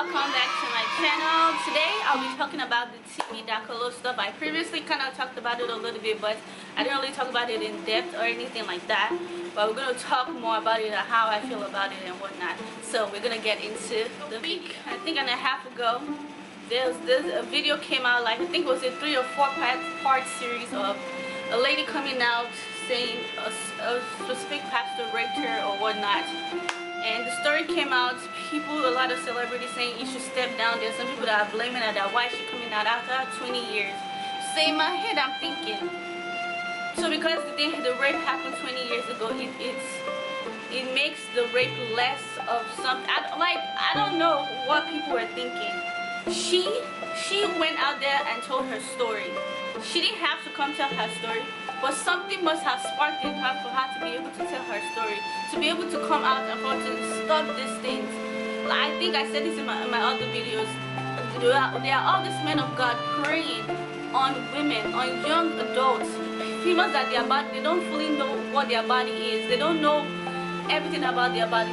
welcome back to my channel. Today I'll be talking about the TV Dakolo stuff. I previously kind of talked about it a little bit, but I didn't really talk about it in depth or anything like that. But we're going to talk more about it and how I feel about it and whatnot. So we're going to get into the week. I think an and a half ago, there's a video came out, like I think it was a 3 or 4 part series of a lady coming out saying a specific pastor raped her or whatnot. And the story came out, a lot of celebrities saying you should step down. There's some people that are blaming her that why is she coming out after 20 years. So in my head I'm thinking, so because the rape happened 20 years ago, it makes the rape less of something. I don't know what people were thinking. She went out there and told her story. She didn't have to come tell her story, but something must have sparked in her for her to be able to tell her story, to be able to come out and for her to stop these things. I think I said this in my other videos. There are all these men of God praying on women, on young adults, females that they don't fully know what their body is. They don't know everything about their body.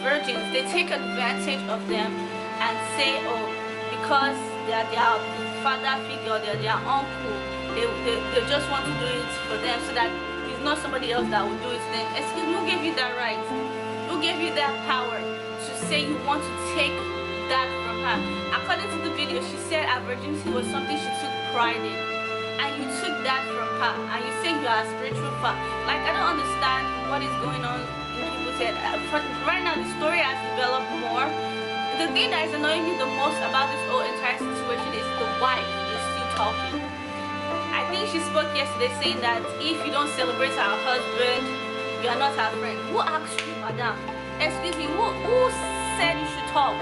Virgins, they take advantage of them and say, oh, because they are their father figure, they are their uncle, they just want to do it for them so that it's not somebody else that will do it to them. Excuse me, who gave you that right? Who gave you that power to say you want to take that from her? According to the video, she said her virginity was something she took pride in, and you took that from her, and you say you are a spiritual father. Like, I don't understand what is going on in people's head. Right now the story has developed more. The thing that is annoying me the most about this whole entire situation is the wife is still talking. I think she spoke yesterday saying that if you don't celebrate her husband, you are not her friend. Who asked you, madam? Excuse me, who said you should talk?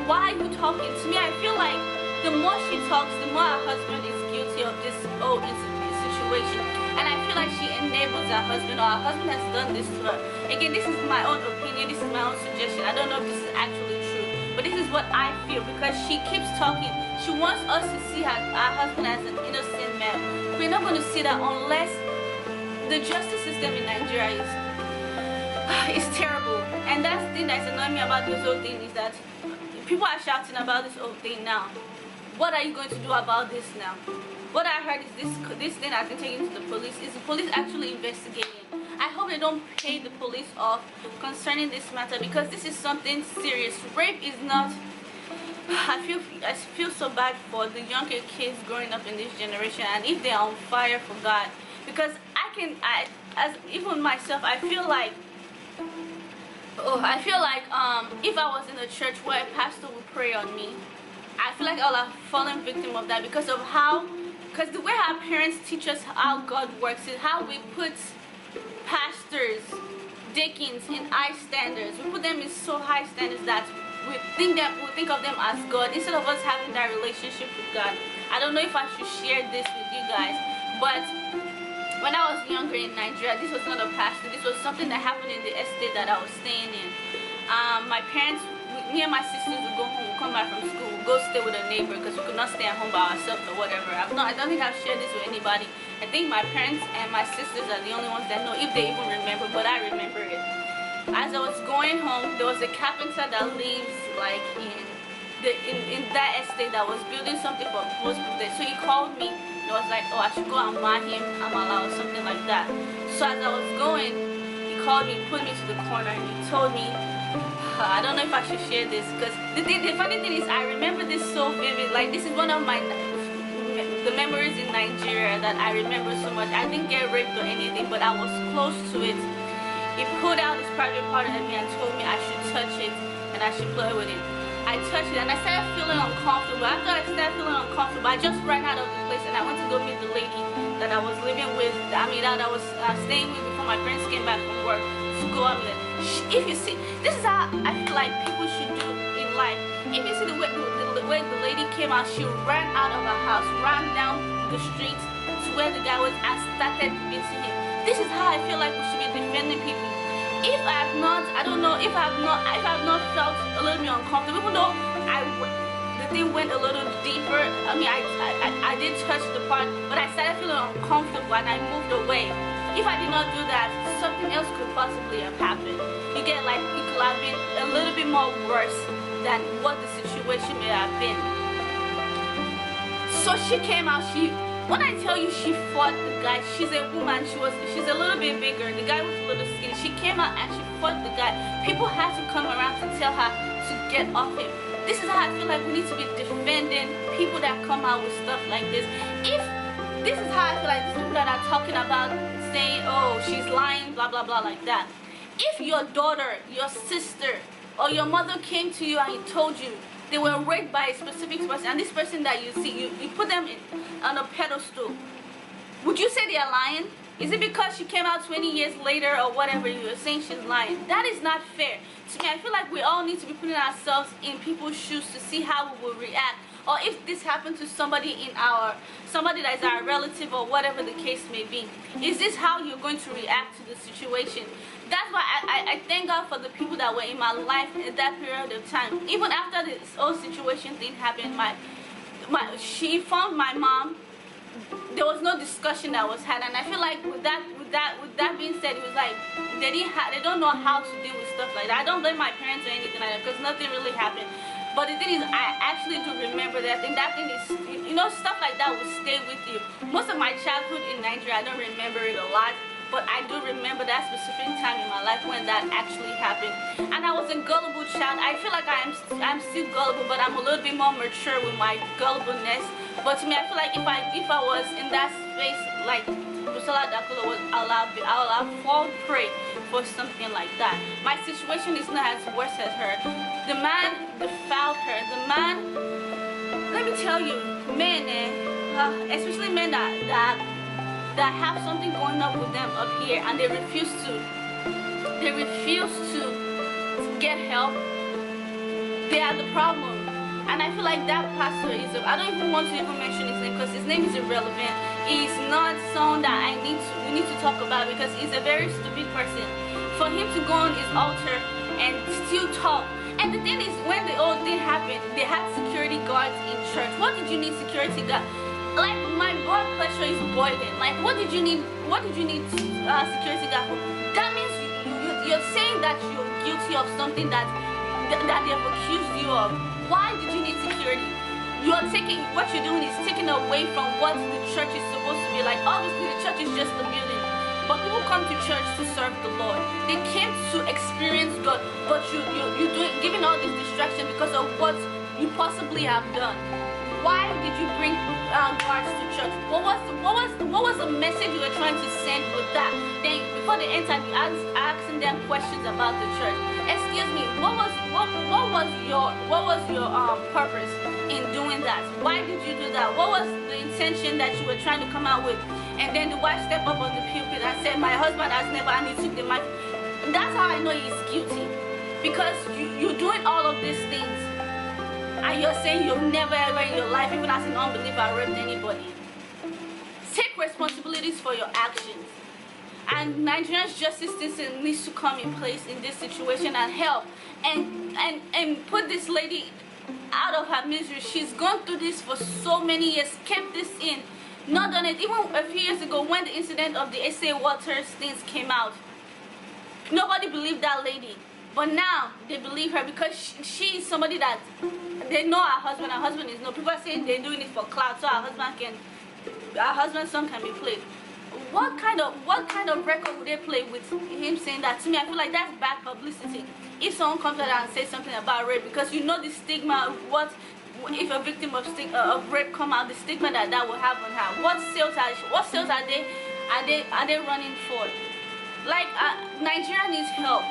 Why are you talking? To me, I feel like the more she talks, the more her husband is guilty of this whole situation. And I feel like she enables her husband, or her husband has done this to her. Again, this is my own opinion, this is my own suggestion. I don't know if this is actually true, but this is what I feel, because she keeps talking. She wants us to see her husband as an innocent man. We're not going to see that unless the justice system in Nigeria is terrible. And that's the thing that's annoying me about this whole thing, is that people are shouting about this whole thing now. What are you going to do about this now? What I heard is this thing has been taken to the police. Is the police actually investigating? I hope they don't pay the police off concerning this matter, because this is something serious. Rape is not. I feel so bad for the younger kids growing up in this generation, and if they are on fire for God, because as even myself, I feel like if I was in a church where a pastor would pray on me, I feel like I'll have fallen victim of that because the way our parents teach us how God works is how we put pastors, deacons in high standards. We put them in so high standards that we think of them as God instead of us having that relationship with God. I don't know if I should share this with you guys, but when I was younger in Nigeria, this was not a pastor. This was something that happened in the estate that I was staying in. My parents, me and my sisters would go home, come back from school, go stay with a neighbor because we could not stay at home by ourselves or whatever. I don't think I've shared this with anybody. I think my parents and my sisters are the only ones that know, if they even remember, but I remember it. As I was going home, there was a carpenter that lives like in that estate that was building something for most people there. So he called me. It was like, oh, I should go and mark him, I'm allowed, something like that. So as I was going, he called me, put me to the corner, and he told me, I don't know if I should share this, because the funny thing is, I remember this so vivid. Like, this is one of the memories in Nigeria that I remember so much. I didn't get raped or anything, but I was close to it. He pulled out his private part of me and told me I should touch it and I should play with it. I touched it and I started feeling uncomfortable. After I started feeling uncomfortable, I just ran out of the place and I went to go meet the lady that I was living with, that I was staying with before my parents came back from work, to go out with it. If you see, this is how I feel like people should do in life. If you see the way the lady came out, she ran out of her house, ran down the street to where the guy was and started beating him. This is how I feel like we should be defending people. If I have not, I don't know, if I have not felt a little bit uncomfortable, even though the thing went a little deeper. I mean, I did touch the part, but I started feeling uncomfortable and I moved away. If I did not do that, something else could possibly have happened. you get like it could have been a little bit more worse than what the situation may have been. So she came out. When I tell you she fought the guy, she's a woman. She's a little bit bigger. The guy was a little skinny. She came out and she fought the guy. People had to come around to tell her to get off him. This is how I feel like we need to be defending people that come out with stuff like this. If this is how I feel like these people that are talking about saying, oh, she's lying, blah blah blah, like that. If your daughter, your sister, or your mother came to you and told you they were raped by a specific person, and this person that you see, you put them on a pedestal, would you say they are lying? Is it because she came out 20 years later or whatever you are saying she's lying? That is not fair. To me, I feel like we all need to be putting ourselves in people's shoes to see how we will react. Or if this happened to somebody somebody that is our relative or whatever the case may be, is this how you're going to react to the situation? That's why I thank God for the people that were in my life at that period of time. Even after this whole situation thing happened, she informed my mom. There was no discussion that was had, and I feel like with that being said, it was like they don't know how to deal with stuff like that. I don't blame my parents or anything like that because nothing really happened. But the thing is, I actually do remember that thing. That thing is, stuff like that will stay with you. Most of my childhood in Nigeria, I don't remember it a lot, but I do remember that specific time in my life when that actually happened. And I was a gullible child. I feel like I'm still gullible, but I'm a little bit more mature with my gullibleness. But to me, I feel like if I was in that space, like Busola Dakolo was, I'll have fall prey for something like that. My situation is not as worse as her. The man defiled her. The man, let me tell you, men, especially men that have something going on with them up here, and they refuse to get help. They are the problem. And I feel like that pastor I don't even want to even mention his name because his name is irrelevant. He's not someone that we need to talk about because he's a very stupid person. For him to go on his altar and still talk. And the thing is, when the whole thing happened, they had security guards in church. What did you need security guards? Like, my blood pressure is boiling. Like, what did you need security guard for? That means you're saying that you're guilty of something that they've accused you of. Why did you need security? What you're doing is taking away from what the church is supposed to be. Like, obviously the church is just a building, but people come to church to serve the Lord. They came to experience God, but you're giving all this distraction because of what you possibly have done. Why did you bring guards to church? What was the message you were trying to send with that? Then before they entered, you asking them questions about the church. Excuse me, what was your purpose in doing that? Why did you do that? What was the intention that you were trying to come out with? And then the wife stepped up on the pulpit and said, my husband has never, and he took the mic. That's how I know he's guilty. Because you're doing all of these things, and you're saying you've never ever in your life, even as an unbeliever, raped anybody. Take responsibilities for your actions. And Nigeria's justice system needs to come in place in this situation and help and put this lady out of her misery. She's gone through this for so many years, kept this in, not done it. Even a few years ago when the incident of the SA Waters things came out, nobody believed that lady. But now they believe her because she is somebody that they know her husband is no. People are saying they're doing it for clout so her husband's son can be played. What kind of record would they play with him saying that? To me, I feel like that's bad publicity. If someone comes out and says something about rape, because you know the stigma, what if a victim of rape come out, the stigma that will have on her. What sales are they running for? Like, Nigeria needs help,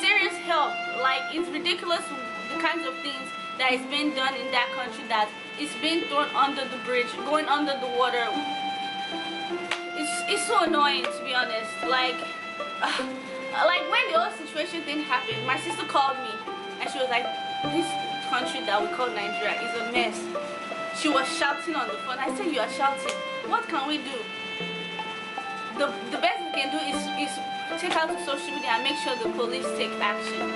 serious help. Like, it's ridiculous the kinds of things that is being done in that country, that is being thrown under the bridge, going under the water. It's so annoying, to be honest. Like when the whole situation thing happened, my sister called me and she was like, this country that we call Nigeria is a mess. She was shouting on the phone. I said, you are shouting. What can we do? The best we can do is take out to social media and make sure the police take action.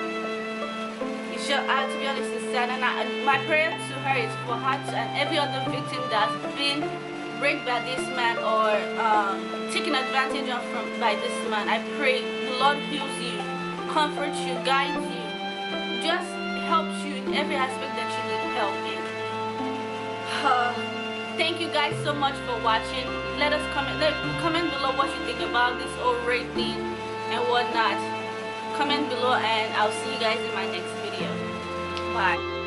It's just, to be honest, it's sad. And my prayer to her is for her and every other victim that's been raped by this man or taken advantage of by this man. I pray the Lord heals you comforts you, guides you, just helps you in every aspect that you need help in. Thank you guys so much for watching. Let us comment below what you think about this whole rate thing and whatnot. Comment below, and I'll see you guys in my next video. Bye.